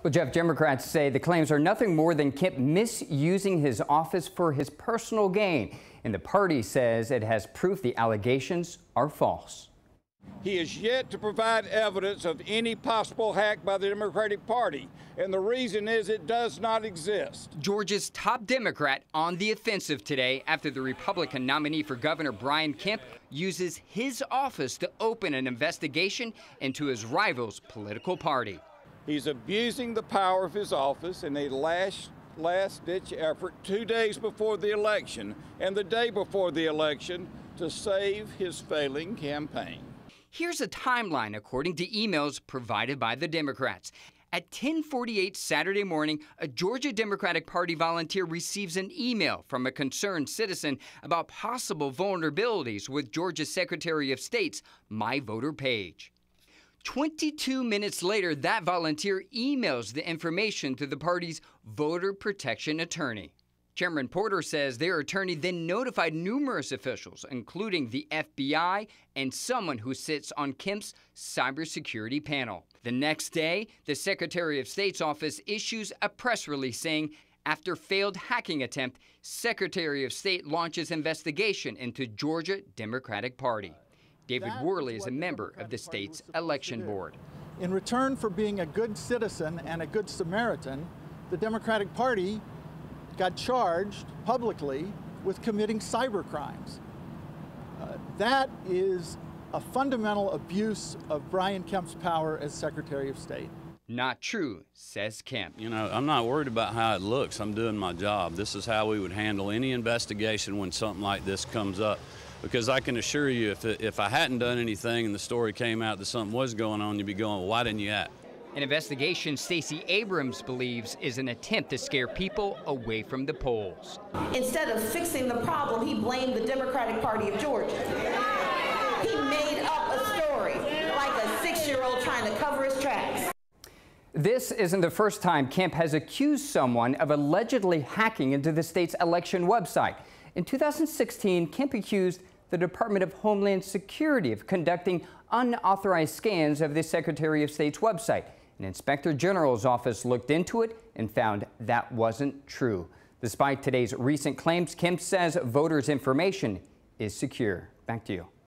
Well, Jeff, Democrats say the claims are nothing more than Kemp misusing his office for his personal gain. And the party says it has proof the allegations are false. He is yet to provide evidence of any possible hack by the Democratic Party, and the reason is it does not exist. Georgia's top Democrat on the offensive today after the Republican nominee for Governor Brian Kemp uses his office to open an investigation into his rival's political party. He's abusing the power of his office in a last-ditch effort 2 days before the election and the day before the election to save his failing campaign. Here's a timeline according to emails provided by the Democrats. At 10:48 Saturday morning, a Georgia Democratic Party volunteer receives an email from a concerned citizen about possible vulnerabilities with Georgia's Secretary of State's My Voter page. 22 minutes later, that volunteer emails the information to the party's voter protection attorney. Chairman Porter says their attorney then notified numerous officials, including the FBI and someone who sits on Kemp's cybersecurity panel. The next day, the Secretary of State's office issues a press release saying, after failed hacking attempt, Secretary of State launches investigation into Georgia Democratic Party. David Worley is a member of the state's election board. In return for being a good citizen and a good Samaritan, the Democratic Party got charged publicly with committing cyber crimes. That is a fundamental abuse of Brian Kemp's power as Secretary of State. Not true, says Kemp. You know, I'm not worried about how it looks. I'm doing my job. This is how we would handle any investigation when something like this comes up. Because I can assure you, if I hadn't done anything and the story came out that something was going on, you'd be going, well, why didn't you act? An investigation Stacey Abrams believes is an attempt to scare people away from the polls. Instead of fixing the problem, he blamed the Democratic Party of Georgia. He made up a story like a 6-year-old trying to cover his tracks. This isn't the first time Kemp has accused someone of allegedly hacking into the state's election website. In 2016, Kemp accused the Department of Homeland Security of conducting unauthorized scans of the Secretary of State's website. An Inspector General's office looked into it and found that wasn't true. Despite today's recent claims, Kemp says voters' information is secure. Back to you.